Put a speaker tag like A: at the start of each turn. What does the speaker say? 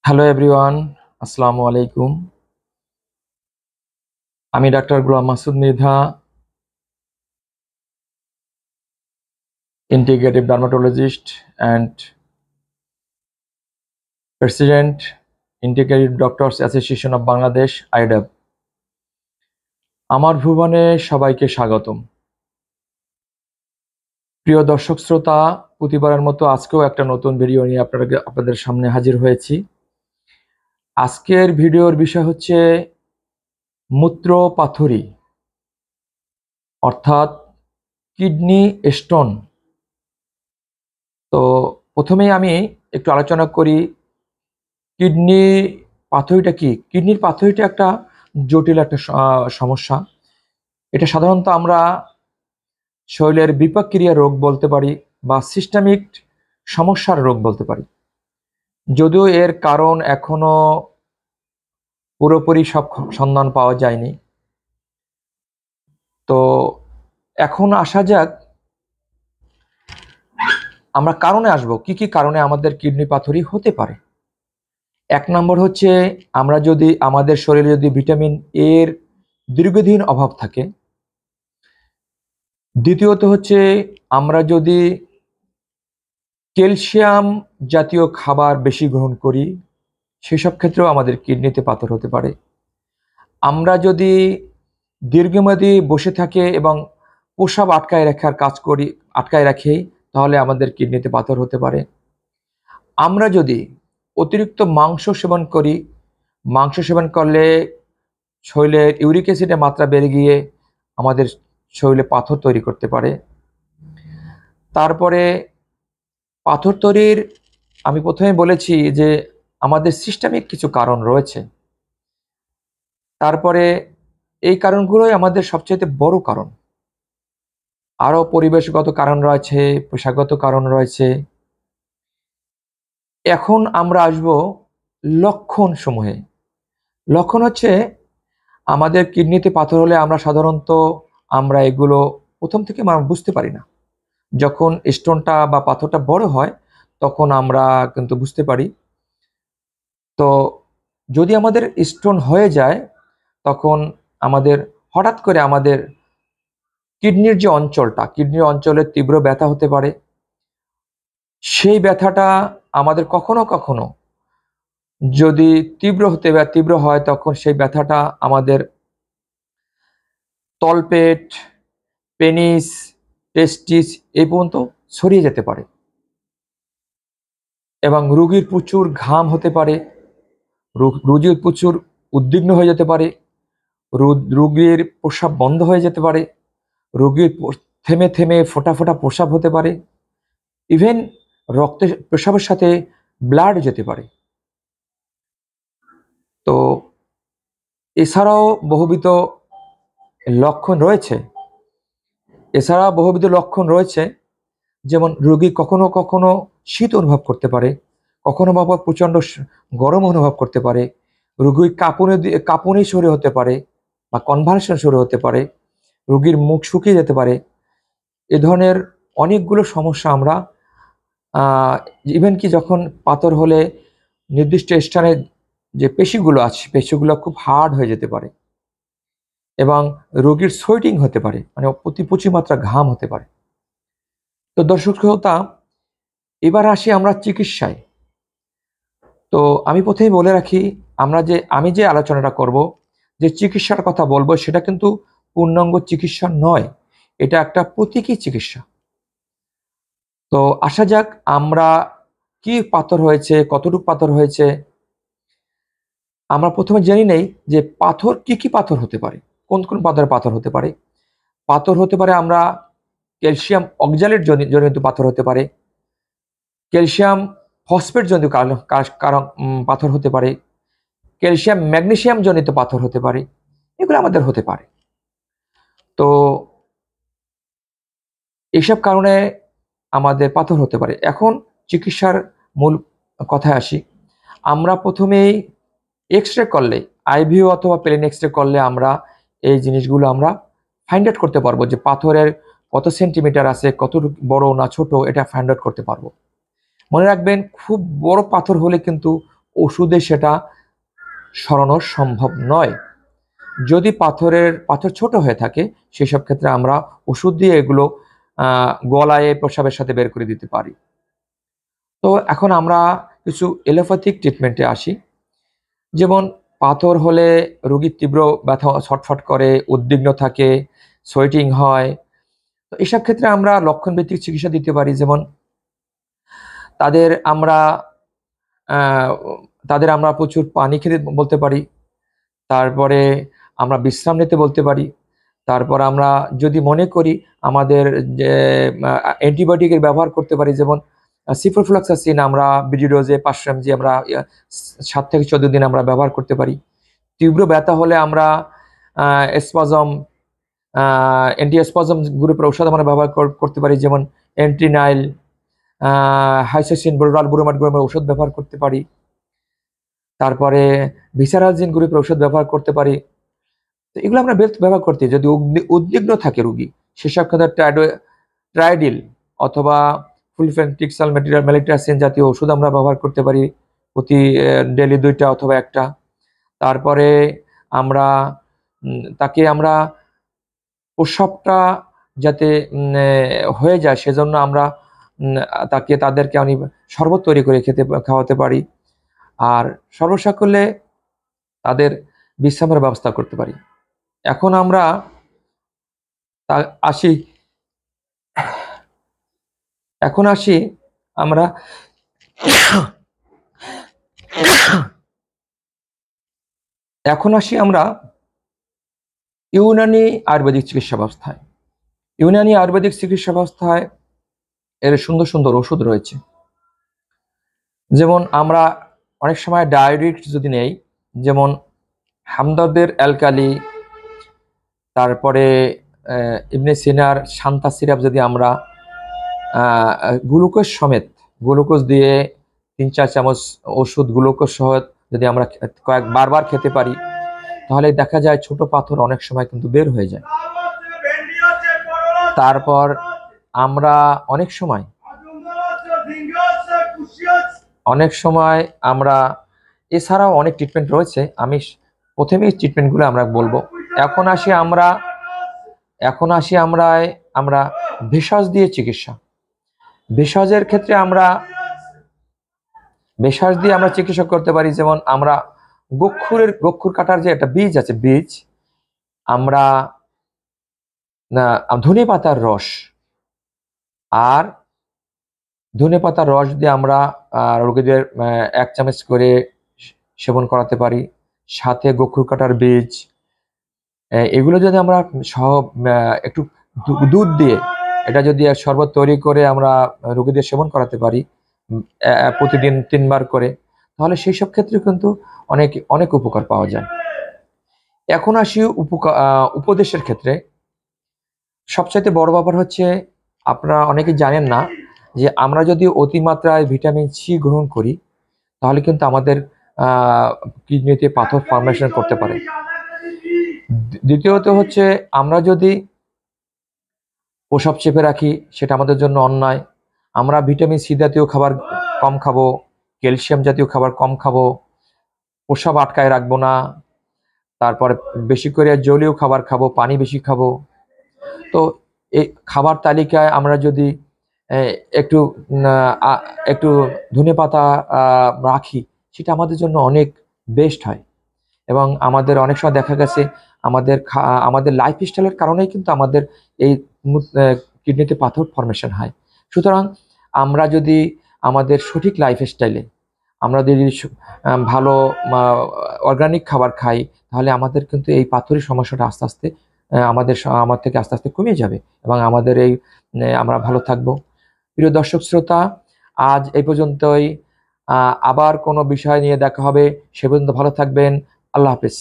A: Hello everyone, আসসালামু আলাইকুম। আমি doctor Golam Masud Mridha, integrative dermatologist and president, integrative doctors association of Bangladesh, IDAB. আমার ভুবনে সবাইকে স্বাগতম। প্রিয় দর্শক শ্রোতা, প্রতিবারের মতো আজকেও একটা নতুন ভিডিও নিয়ে আপনাদের সামনে হাজির হয়েছি। আজকের ভিডিওর বিষয় হচ্ছে মূত্র পাথরি, অর্থাৎ কিডনি স্টোন। তো প্রথমেই আমি একটু আলোচনা করি কিডনি পাথরিটা কি। কিডনির পাথরিটা একটা জটিল একটা সমস্যা। এটা সাধারণত আমরা শরীরের বিপাক ক্রিয়া রোগ বলতে পারি বা সিস্টেমিক সমস্যার রোগ বলতে পারি, যদিও এর কারণ এখনো পুরোপুরি সন্ধান পাওয়া যায়নি। তো এখন আসা যাক, আমরা কারণে আসবো কি কি কারণে আমাদের কিডনি পাথরি হতে পারে। এক নম্বর হচ্ছে আমরা যদি আমাদের শরীরে যদি ভিটামিন এর দীর্ঘদিন অভাব থাকে। দ্বিতীয়ত হচ্ছে আমরা যদি ক্যালসিয়াম জাতীয় খাবার বেশি গ্রহণ করি, সেসব ক্ষেত্রেও আমাদের কিডনিতে পাথর হতে পারে। আমরা যদি দীর্ঘমেয়াদী বসে থাকে এবং প্রস্রাব আটকায় রাখি, তাহলে আমাদের কিডনিতে পাথর হতে পারে। আমরা যদি অতিরিক্ত মাংস সেবন করি, মাংস সেবন করলে শরীরে ইউরিক অ্যাসিডের মাত্রা বেড়ে গিয়ে আমাদের শরীরে পাথর তৈরি করতে পারে। তারপরে পাথর তৈরির আমি প্রথমে বলেছি যে আমাদের সিস্টেমিক কিছু কারণ রয়েছে। তারপরে এই কারণগুলোই আমাদের সবচেয়ে বড় কারণ। আরও পরিবেশগত কারণ রয়েছে, পেশাগত কারণ রয়েছে। এখন আমরা আসব লক্ষণ সমূহে। লক্ষণ হচ্ছে আমাদের কিডনিতে পাথর হলে আমরা এগুলো প্রথম থেকে আমরা বুঝতে পারি না। যখন স্টোনটা বা পাথরটা বড় হয় তখন আমরা কিন্তু বুঝতে পারি। তো যদি আমাদের স্টোন হয়ে যায়, তখন হঠাৎ করে আমাদের কিডনির অঞ্চলে তীব্র ব্যথা হতে পারে। সেই ব্যথাটা আমাদের কখনো কখনো যদি তীব্র হয়, তখন সেই ব্যথাটা আমাদের তলপেট, পেনিস, টেস্টিস এই পর্যন্ত ছড়িয়ে যেতে পারে এবং রোগীর প্রচুর ঘাম হতে পারে, রোগীর প্রচুর উদ্বিগ্ন হয়ে যেতে পারে, রোগীর প্রস্রাব বন্ধ হয়ে যেতে পারে, রোগীর থেমে থেমে ফোঁটা ফোঁটা প্রস্রাব হতে পারে, ইভেন প্রস্রাবের সাথে ব্লাড যেতে পারে। তো এছাড়াও বহুবিধ লক্ষণ রয়েছে। যেমন রোগী কখনো কখনো শীত অনুভব করতে পারে, কখনো বা প্রচণ্ড গরম অনুভব করতে পারে, রোগী কাঁপুনি শুরু হতে পারে বা কনভালশন শুরু হতে পারে, রোগীর মুখ শুকিয়ে যেতে পারে। এ ধরনের অনেকগুলো সমস্যা আমরা ইভেন কি যখন পাথর হলে নির্দিষ্ট স্থানে যে পেশিগুলো খুব হার্ড হয়ে যেতে পারে এবং রোগীর সোয়েটিং হতে পারে, মানে প্রচুর মাত্রা ঘাম হতে পারে। তো দর্শক শ্রোতা, এবার আসি আমরা চিকিৎসায়। তো আমি প্রথমেই বলে রাখি, আমি যে আলোচনাটা করব, যে চিকিৎসার কথা বলবো, সেটা কিন্তু পূর্ণাঙ্গ চিকিৎসা নয়, এটা একটা প্রতীকী চিকিৎসা। তো আসা যাক, আমরা কি পাথর হয়েছে, কতটুকু পাথর হয়েছে, আমরা প্রথমে জেনে নেই যে পাথর কি পাথর হতে পারে, কোন কোন পাথর হতে পারে। পাথর হতে পারে আমরা ক্যালসিয়াম অক্সালেট জনিত পাথর হতে পারে, ক্যালসিয়াম ফসফেট জনিত কারণ পাথর হতে পারে, ক্যালসিয়াম ম্যাগনেসিয়াম জনিত পাথর হতে পারে। এগুলো আমাদের হতে পারে। তো এইসব কারণে আমাদের পাথর হতে পারে। এখন চিকিৎসার মূল কথায় আসি। আমরা প্রথমেই এক্স-রে করলে, আইভিউ অথবা প্লেন এক্স-রে করলে আমরা এই জিনিসগুলো আমরা ফাইন্ড আউট করতে পারবো যে পাথরের কত সেন্টিমিটার আছে, কত বড় না ছোট, এটা ফাইন্ড আউট করতে পারবো। মনে রাখবেন, খুব বড় পাথর হলে কিন্তু ওষুধে সেটা সরানো সম্ভব নয়। যদি পাথর ছোট হয়ে থাকে সেসব ক্ষেত্রে আমরা ওষুধ দিয়ে এগুলো গলায় প্রস্রাবের সাথে বের করে দিতে পারি। তো এখন আমরা কিছু এলোপ্যাথিক ট্রিটমেন্টে আসি। যেমন পাথর হলে রোগীর তীব্র ব্যথা, ছটফট করে, উদ্বিগ্ন থাকে, সোয়েটিং হয়। তো এসব ক্ষেত্রে আমরা লক্ষণভিত্তিক চিকিৎসা দিতে পারি। যেমন তাদের আমরা প্রচুর পানি খেতে বলতে পারি। তারপরে আমরা বিশ্রাম নিতে বলতে পারি। তারপর আমরা যদি মনে করি আমাদের যে অ্যান্টিবায়োটিকের ব্যবহার করতে পারি, যেমন সিপ্রোফ্লক্সাসিন আমরা বিডি ডোজে 500 mg আমরা 7 থেকে 14 দিন আমরা ব্যবহার করতে পারি। তীব্র ব্যথা হলে আমরা স্পাজম, অ্যান্টিস্পাজম গ্রুপের ঔষধ আমরা ব্যবহার করতে পারি, যেমন এন্ট্রিনাইল, হাইসোসিন, বুরোমাট গ্রুপের ঔষধ ব্যবহার করতে পারি। তারপরে ভিসারালজিন গ্রুপের ঔষধ ব্যবহার করতে পারি। তো এগুলো আমরা ব্যবহার করতে, যদি উদ্বিগ্ন থাকে রোগী সেসব ক্ষেত্রে ট্রাইডিল অথবা ফুলফেন্ট্রিক্সাল মেলিটাসিন জাতীয় ওষুধ আমরা ব্যবহার করতে পারি, প্রতি ডেলি 2টা অথবা 1টা। তারপরে তাকে আমরা প্রস্রাবটা যাতে হয়ে যায় সেজন্য আমরা তাদেরকে আমি শরবত তৈরি করে খাওয়াতে পারি। আর সর্বসাকুল্যে তাদের বিশ্রামের ব্যবস্থা করতে পারি। এখন আমরা আসি আমরা ইউনানি আয়ুর্বেদিক চিকিৎসা ব্যবস্থায়। ইউনানি আয়ুর্বেদিক চিকিৎসা ব্যবস্থায় এর সুন্দর সুন্দর ওষুধ রয়েছে। যেমন আমরা অনেক সময় ডায়োরিটিক যদি নেই, যেমন হামদর্দের অ্যালকালি, তারপরে ইবনে সিনার শান্তা সিরাপ যদি আমরা গ্লুকোজ সমেত, গ্লুকোজ দিয়ে 3-4 চামচ ওষুধ গ্লুকোজ সহ যদি আমরা বারবার খেতে পারি, তাহলে দেখা যায় ছোট পাথর অনেক সময় কিন্তু বের হয়ে যায়। তারপর আমরা অনেক সময় আমরা এছাড়াও অনেক ট্রিটমেন্ট রয়েছে, আমি প্রথমেই ট্রিটমেন্টগুলো আমরা বলবো। এখন আসি আমরা ভেষজ দিয়ে চিকিৎসা। ভেষজের ক্ষেত্রে ভেষজ দিয়ে আমরা চিকিৎসা করতে পারি। যেমন আমরা গক্ষুর কাটার যে একটা বীজ আছে, বীজ আমরা ধনে পাতার রস দিয়ে আমরা রোগীদের 1 চামচ করে সেবন করাতে পারি। সাথে গক্ষুর কাটার বীজ, এগুলো যদি আমরা একটু দুধ দিয়ে এটা যদি শরবত তৈরি করে আমরা রোগীদের সেবন করাতে পারি প্রতিদিন 3 বার করে, তাহলে সেই সব ক্ষেত্রে কিন্তু অনেক উপকার পাওয়া যায়। এখন আসি উপদেশের ক্ষেত্রে। সবচাইতে বড় ব্যাপার হচ্ছে, আপনারা অনেকে জানেন না যে আমরা যদি অতিমাত্রায় ভিটামিন সি গ্রহণ করি তাহলে কিন্তু আমাদের কিডনিতে পাথর ফর্মেশন করতে পারে। দ্বিতীয়ত হচ্ছে, আমরা যদি প্রস্রাব চেপে রাখি সেটা আমাদের জন্য অন্যায়। আমরা ভিটামিন সি জাতীয় খাবার কম খাবো, ক্যালসিয়াম জাতীয় খাবার কম খাবো, প্রস্রাব আটকায় রাখবো না। তারপরে বেশি করে জলীয় খাবার খাবো, পানি বেশি খাবো। তো এই খাবার তালিকায় আমরা যদি একটু ধনেপাতা রাখি, সেটা আমাদের জন্য অনেক বেস্ট হয়। এবং আমাদের অনেক সময় দেখা গেছে আমাদের লাইফস্টাইলের কারণেই কিন্তু আমাদের এই কিডনিতে পাথর ফর্মেশন হয়। সুতরাং আমরা যদি আমাদের সঠিক লাইফস্টাইলে আমরা যদি ভালো অর্গানিক খাবার খাই, তাহলে আমাদের কিন্তু এই পাথরের সমস্যাটা আস্তে আস্তে আমার থেকে আস্তে আস্তে কমে যাবে এবং আমরা ভালো থাকবো। প্রিয় দর্শক শ্রোতা, আজ এই পর্যন্তই। আবার কোনো বিষয় নিয়ে দেখা হবে। সে পর্যন্ত ভালো থাকবেন। আল্লাহ হাফেজ।